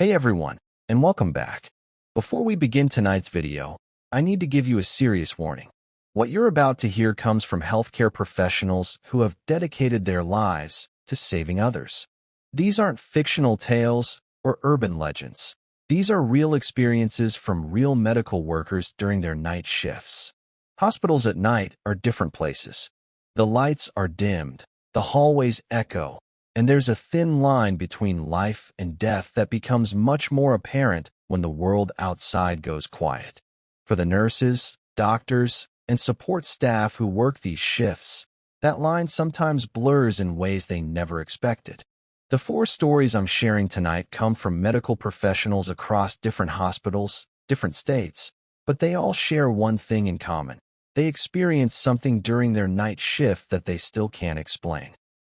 Hey everyone, and welcome back. Before we begin tonight's video, I need to give you a serious warning. What you're about to hear comes from healthcare professionals who have dedicated their lives to saving others. These aren't fictional tales or urban legends. These are real experiences from real medical workers during their night shifts. Hospitals at night are different places. The lights are dimmed, the hallways echo, and there's a thin line between life and death that becomes much more apparent when the world outside goes quiet. For the nurses, doctors, and support staff who work these shifts, that line sometimes blurs in ways they never expected. The four stories I'm sharing tonight come from medical professionals across different hospitals, different states, but they all share one thing in common. They experienced something during their night shift that they still can't explain.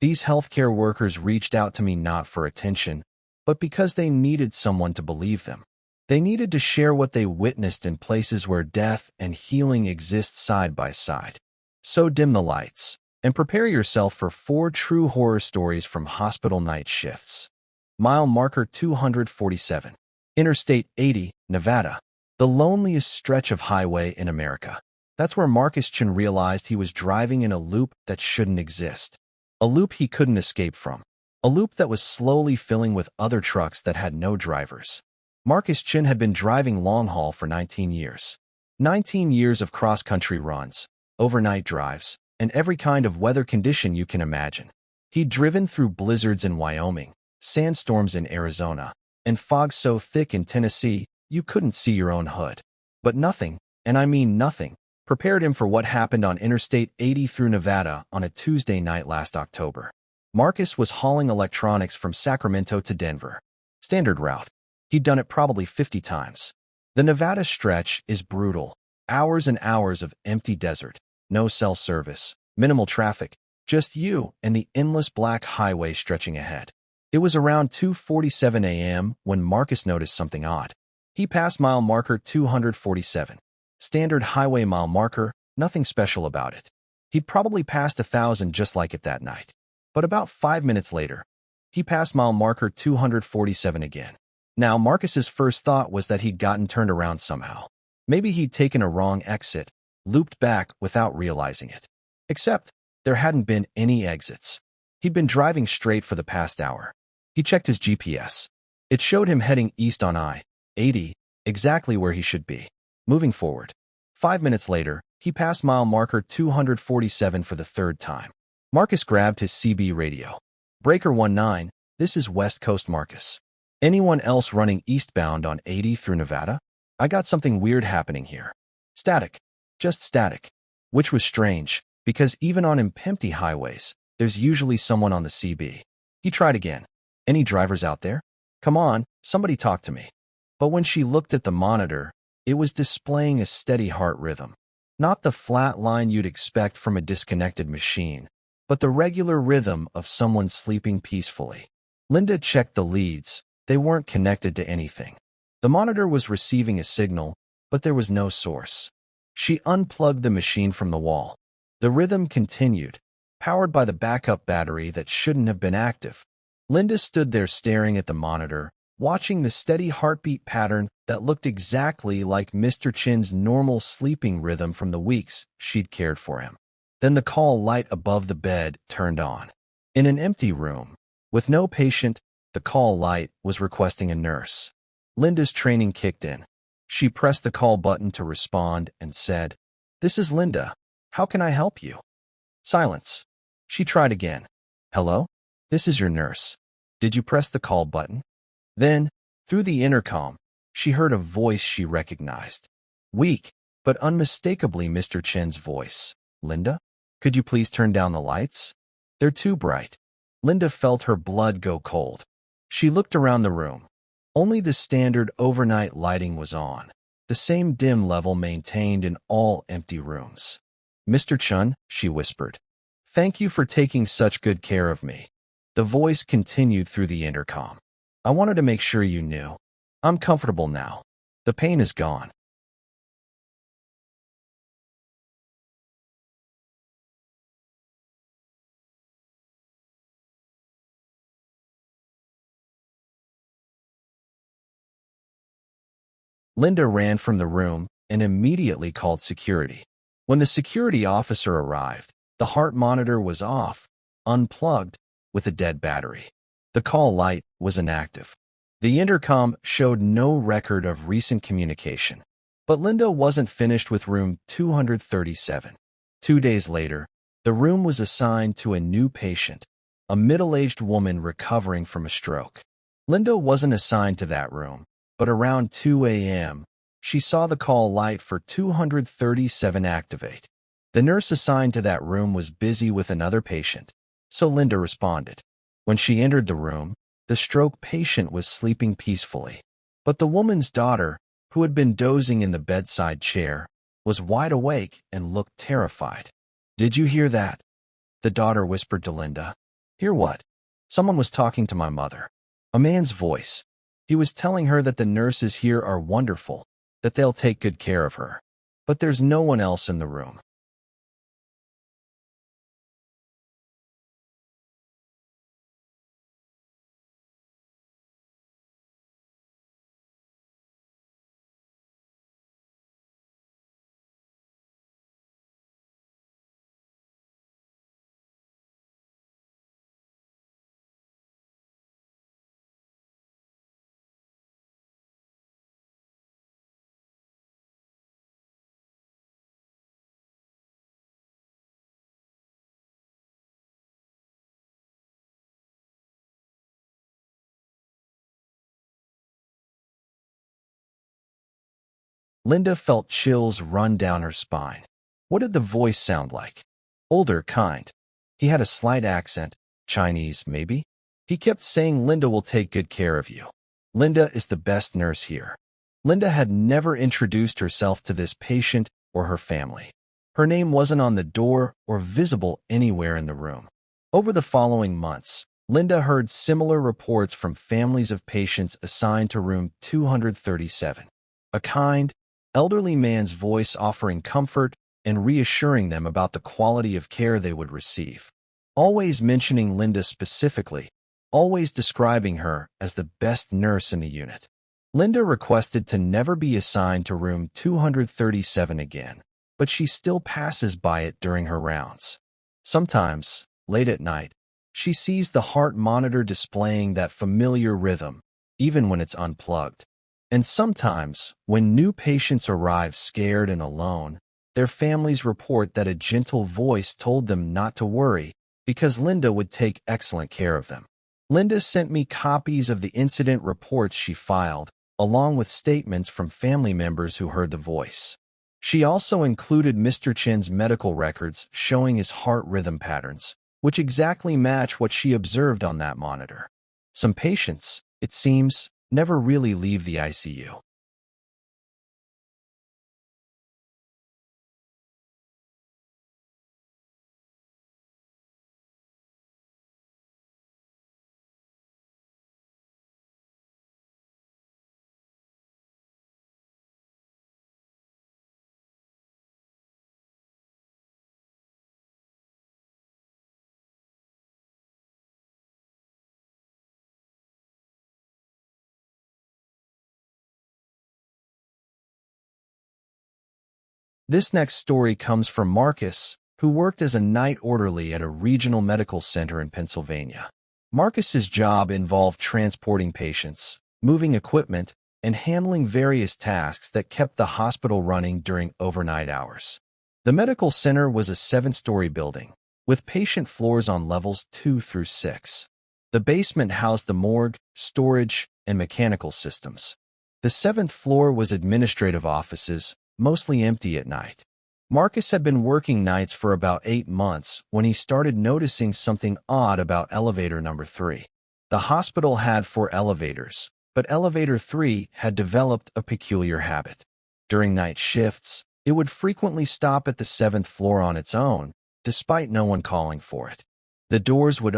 These healthcare workers reached out to me not for attention, but because they needed someone to believe them. They needed to share what they witnessed in places where death and healing exist side by side. So dim the lights, and prepare yourself for four true horror stories from hospital night shifts. Mile marker 247. Interstate 80, Nevada. The loneliest stretch of highway in America. That's where Marcus Chen realized he was driving in a loop that shouldn't exist. A loop he couldn't escape from. A loop that was slowly filling with other trucks that had no drivers. Marcus Chen had been driving long haul for 19 years. 19 years of cross-country runs, overnight drives, and every kind of weather condition you can imagine. He'd driven through blizzards in Wyoming, sandstorms in Arizona, and fog so thick in Tennessee you couldn't see your own hood. But nothing, and I mean nothing, prepared him for what happened on Interstate 80 through Nevada on a Tuesday night last October. Marcus was hauling electronics from Sacramento to Denver. Standard route. He'd done it probably 50 times. The Nevada stretch is brutal. Hours and hours of empty desert. No cell service. Minimal traffic. Just you and the endless black highway stretching ahead. It was around 2:47 a.m. when Marcus noticed something odd. He passed mile marker 247. Standard highway mile marker, nothing special about it. He'd probably passed 1,000 just like it that night. But about 5 minutes later, he passed mile marker 247 again. Now, Marcus's first thought was that he'd gotten turned around somehow. Maybe he'd taken a wrong exit, looped back without realizing it. Except, there hadn't been any exits. He'd been driving straight for the past hour. He checked his GPS. It showed him heading east on I-80, exactly where he should be. Moving forward. 5 minutes later, he passed mile marker 247 for the third time. Marcus grabbed his CB radio. Breaker 19, this is West Coast Marcus. Anyone else running eastbound on 80 through Nevada? I got something weird happening here. Static. Just static. Which was strange, because even on empty highways, there's usually someone on the CB. He tried again. Any drivers out there? Come on, somebody talk to me. But when she looked at the monitor, it was displaying a steady heart rhythm. Not the flat line you'd expect from a disconnected machine, but the regular rhythm of someone sleeping peacefully. Linda checked the leads. They weren't connected to anything. The monitor was receiving a signal, but there was no source. She unplugged the machine from the wall. The rhythm continued, powered by the backup battery that shouldn't have been active. Linda stood there staring at the monitor, watching the steady heartbeat pattern that looked exactly like Mr. Chen's normal sleeping rhythm from the weeks she'd cared for him. Then the call light above the bed turned on. In an empty room, with no patient, the call light was requesting a nurse. Linda's training kicked in. She pressed the call button to respond and said, "This is Linda. How can I help you?" Silence. She tried again. "Hello? This is your nurse. Did you press the call button?" Then, through the intercom, she heard a voice she recognized. Weak, but unmistakably Mr. Chen's voice. "Linda? Could you please turn down the lights? They're too bright." Linda felt her blood go cold. She looked around the room. Only the standard overnight lighting was on, the same dim level maintained in all empty rooms. "Mr. Chen," she whispered, "thank you for taking such good care of me." The voice continued through the intercom. "I wanted to make sure you knew. I'm comfortable now. The pain is gone." Linda ran from the room and immediately called security. When the security officer arrived, the heart monitor was off, unplugged, with a dead battery. The call light was inactive. The intercom showed no record of recent communication. But Linda wasn't finished with room 237. 2 days later, the room was assigned to a new patient, a middle-aged woman recovering from a stroke. Linda wasn't assigned to that room, but around 2 a.m., she saw the call light for 237 activate. The nurse assigned to that room was busy with another patient, so Linda responded. When she entered the room, the stroke patient was sleeping peacefully, but the woman's daughter, who had been dozing in the bedside chair, was wide awake and looked terrified. "Did you hear that?" the daughter whispered to Linda. "Hear what?" "Someone was talking to my mother." A man's voice. He was telling her that the nurses here are wonderful, that they'll take good care of her. But there's no one else in the room. Linda felt chills run down her spine. What did the voice sound like? Older, kind. He had a slight accent. Chinese, maybe? He kept saying Linda will take good care of you. Linda is the best nurse here. Linda had never introduced herself to this patient or her family. Her name wasn't on the door or visible anywhere in the room. Over the following months, Linda heard similar reports from families of patients assigned to room 237. A kind, elderly man's voice offering comfort and reassuring them about the quality of care they would receive. Always mentioning Linda specifically, always describing her as the best nurse in the unit. Linda requested to never be assigned to room 237 again, but she still passes by it during her rounds. Sometimes, late at night, she sees the heart monitor displaying that familiar rhythm, even when it's unplugged. And sometimes, when new patients arrive scared and alone, their families report that a gentle voice told them not to worry because Linda would take excellent care of them. Linda sent me copies of the incident reports she filed, along with statements from family members who heard the voice. She also included Mr. Chen's medical records showing his heart rhythm patterns, which exactly match what she observed on that monitor. Some patients, it seems, never really leave the ICU. This next story comes from Marcus, who worked as a night orderly at a regional medical center in Pennsylvania. Marcus's job involved transporting patients, moving equipment, and handling various tasks that kept the hospital running during overnight hours. The medical center was a 7-story building, with patient floors on levels 2 through 6. The basement housed the morgue, storage, and mechanical systems. The 7th floor was administrative offices, mostly empty at night. Marcus had been working nights for about 8 months when he started noticing something odd about elevator number 3. The hospital had 4 elevators, but elevator 3 had developed a peculiar habit. During night shifts, it would frequently stop at the 7th floor on its own, despite no one calling for it. The doors would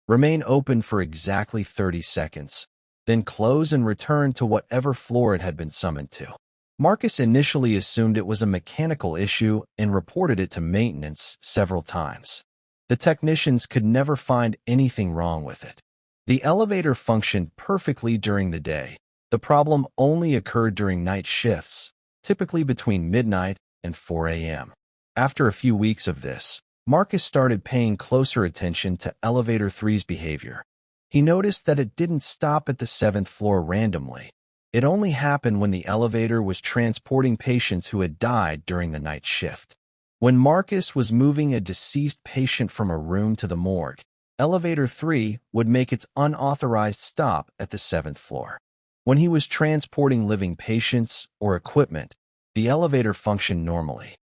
remain open for exactly 30 seconds, then close and return to whatever floor it had been summoned to. Marcus initially assumed it was a mechanical issue and reported it to maintenance several times. The technicians could never find anything wrong with it. The elevator functioned perfectly during the day. The problem only occurred during night shifts, typically between midnight and 4 a.m. After a few weeks of this, Marcus started paying closer attention to Elevator 3's behavior. He noticed that it didn't stop at the 7th floor randomly. It only happened when the elevator was transporting patients who had died during the night shift. When Marcus was moving a deceased patient from a room to the morgue, Elevator 3 would make its unauthorized stop at the 7th floor. When he was transporting living patients or equipment, the elevator functioned normally.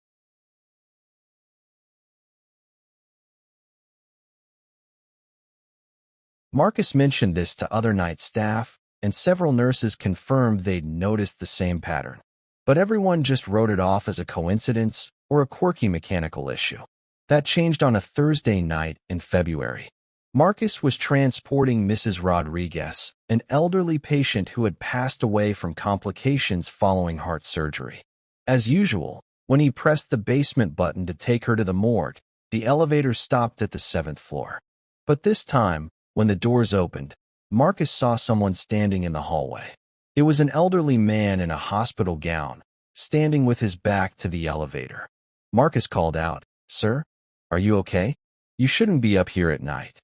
Marcus mentioned this to other night staff, and several nurses confirmed they'd noticed the same pattern. But everyone just wrote it off as a coincidence or a quirky mechanical issue. That changed on a Thursday night in February. Marcus was transporting Mrs. Rodriguez, an elderly patient who had passed away from complications following heart surgery. As usual, when he pressed the basement button to take her to the morgue, the elevator stopped at the 7th floor. But this time, when the doors opened, Marcus saw someone standing in the hallway. It was an elderly man in a hospital gown, standing with his back to the elevator. Marcus called out, "Sir, are you okay? You shouldn't be up here at night."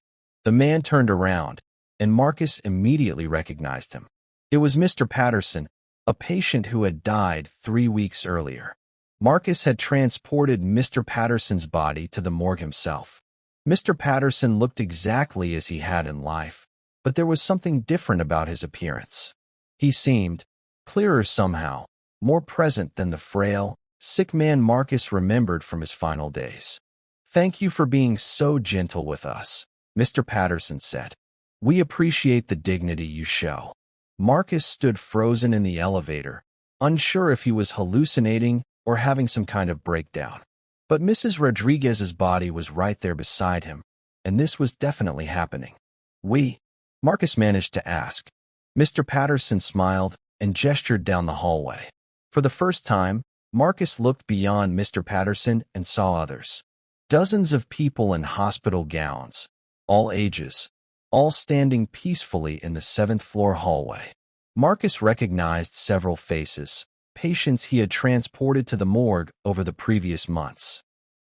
The man turned around, and Marcus immediately recognized him. It was Mr. Patterson, a patient who had died 3 weeks earlier. Marcus had transported Mr. Patterson's body to the morgue himself. Mr. Patterson looked exactly as he had in life, but there was something different about his appearance. He seemed clearer somehow, more present than the frail, sick man Marcus remembered from his final days. "Thank you for being so gentle with us," Mr. Patterson said. "We appreciate the dignity you show." Marcus stood frozen in the elevator, unsure if he was hallucinating or having some kind of breakdown. But Mrs. Rodriguez's body was right there beside him, and this was definitely happening. Marcus managed to ask. Mr. Patterson smiled and gestured down the hallway. For the first time, Marcus looked beyond Mr. Patterson and saw others. Dozens of people in hospital gowns, all ages, all standing peacefully in the 7th floor hallway. Marcus recognized several faces, patients he had transported to the morgue over the previous months.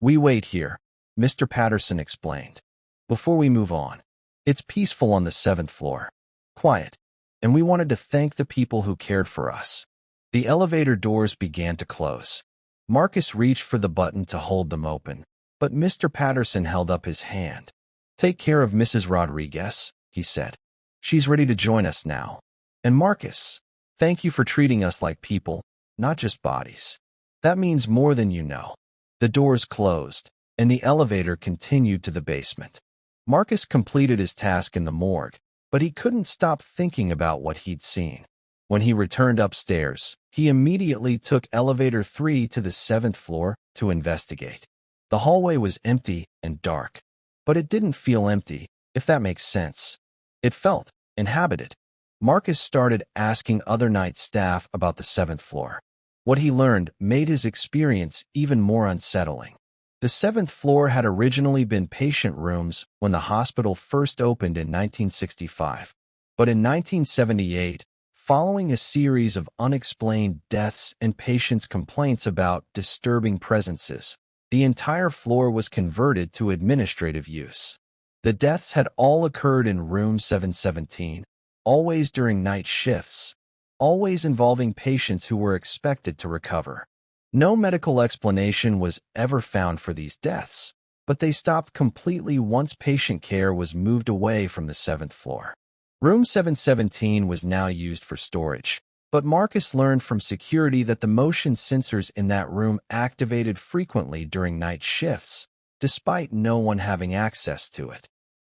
"We wait here," Mr. Patterson explained. "Before we move on. It's peaceful on the 7th floor. Quiet. And we wanted to thank the people who cared for us." The elevator doors began to close. Marcus reached for the button to hold them open, but Mr. Patterson held up his hand. "Take care of Mrs. Rodriguez," he said. "She's ready to join us now. And Marcus, thank you for treating us like people, not just bodies. That means more than you know." The doors closed, and the elevator continued to the basement. Marcus completed his task in the morgue, but he couldn't stop thinking about what he'd seen. When he returned upstairs, he immediately took Elevator 3 to the 7th floor to investigate. The hallway was empty and dark, but it didn't feel empty, if that makes sense. It felt inhabited. Marcus started asking other night staff about the 7th floor. What he learned made his experience even more unsettling. The 7th floor had originally been patient rooms when the hospital first opened in 1965. But in 1978, following a series of unexplained deaths and patients' complaints about disturbing presences, the entire floor was converted to administrative use. The deaths had all occurred in room 717, always during night shifts, always involving patients who were expected to recover. No medical explanation was ever found for these deaths, but they stopped completely once patient care was moved away from the 7th floor. Room 717 was now used for storage, but Marcus learned from security that the motion sensors in that room activated frequently during night shifts, despite no one having access to it.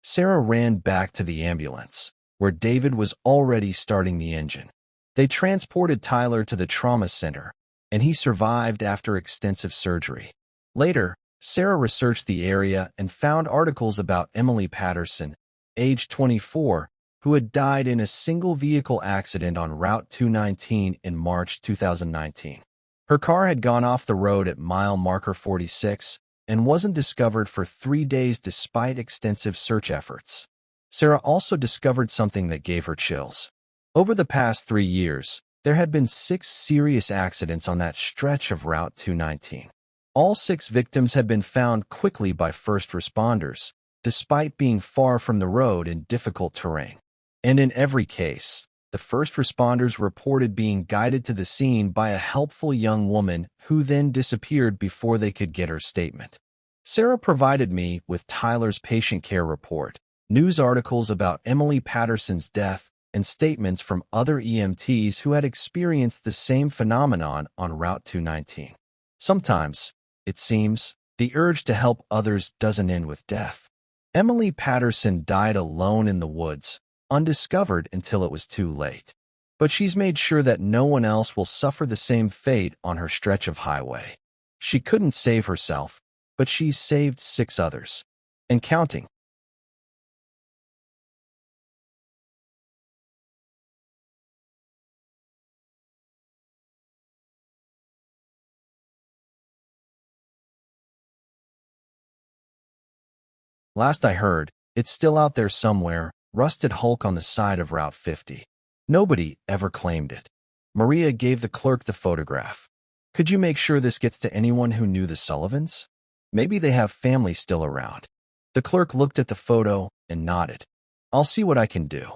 Sarah ran back to the ambulance, where David was already starting the engine. They transported Tyler to the trauma center, and he survived after extensive surgery. Later, Sarah researched the area and found articles about Emily Patterson, age 24, who had died in a single-vehicle accident on Route 219 in March 2019. Her car had gone off the road at mile marker 46 and wasn't discovered for 3 days despite extensive search efforts. Sarah also discovered something that gave her chills. Over the past 3 years, there had been 6 serious accidents on that stretch of Route 219. All 6 victims had been found quickly by first responders, despite being far from the road in difficult terrain. And in every case, the first responders reported being guided to the scene by a helpful young woman who then disappeared before they could get her statement. Sarah provided me with Tyler's patient care report, news articles about Emily Patterson's death, and statements from other EMTs who had experienced the same phenomenon on Route 219. Sometimes, it seems, the urge to help others doesn't end with death. Emily Patterson died alone in the woods, undiscovered until it was too late. But she's made sure that no one else will suffer the same fate on her stretch of highway. She couldn't save herself, but she's saved 6 others. And counting. Last I heard, it's still out there somewhere, rusted hulk on the side of Route 50. Nobody ever claimed it. Maria gave the clerk the photograph. Could you make sure this gets to anyone who knew the Sullivans? Maybe they have family still around. The clerk looked at the photo and nodded. I'll see what I can do.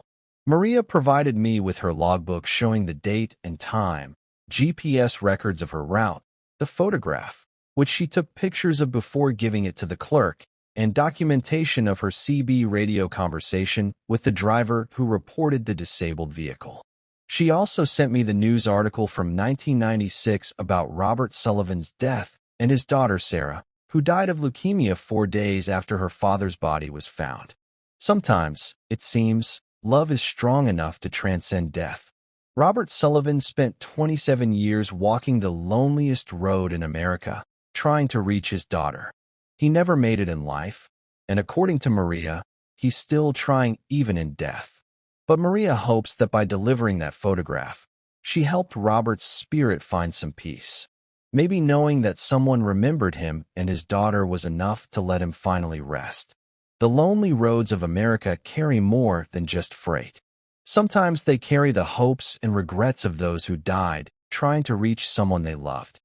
Maria provided me with her logbook showing the date and time, GPS records of her route, the photograph, which she took pictures of before giving it to the clerk, and documentation of her CB radio conversation with the driver who reported the disabled vehicle. She also sent me the news article from 1996 about Robert Sullivan's death and his daughter Sarah, who died of leukemia 4 days after her father's body was found. Sometimes, it seems, love is strong enough to transcend death. Robert Sullivan spent 27 years walking the loneliest road in America, trying to reach his daughter. He never made it in life, and according to Maria, he's still trying even in death. But Maria hopes that by delivering that photograph, she helped Robert's spirit find some peace. Maybe knowing that someone remembered him and his daughter was enough to let him finally rest. The lonely roads of America carry more than just freight. Sometimes they carry the hopes and regrets of those who died trying to reach someone they loved.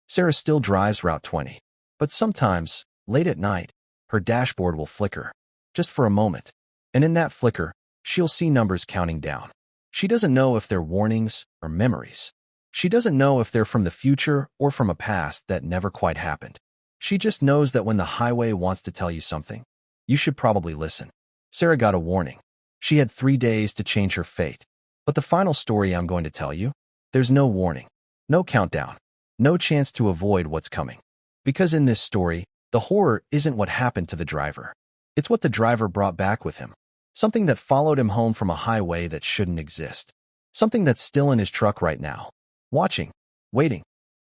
Sarah still drives Route 20, but sometimes, late at night, her dashboard will flicker, just for a moment, and in that flicker, she'll see numbers counting down. She doesn't know if they're warnings or memories. She doesn't know if they're from the future or from a past that never quite happened. She just knows that when the highway wants to tell you something, you should probably listen. Sarah got a warning. She had 3 days to change her fate. But the final story I'm going to tell you, there's no warning, no countdown. No chance to avoid what's coming. Because in this story, the horror isn't what happened to the driver. It's what the driver brought back with him. Something that followed him home from a highway that shouldn't exist. Something that's still in his truck right now. Watching. Waiting.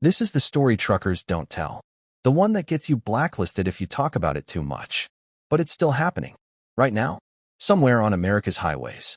This is the story truckers don't tell. The one that gets you blacklisted if you talk about it too much. But it's still happening. Right now. Somewhere on America's highways.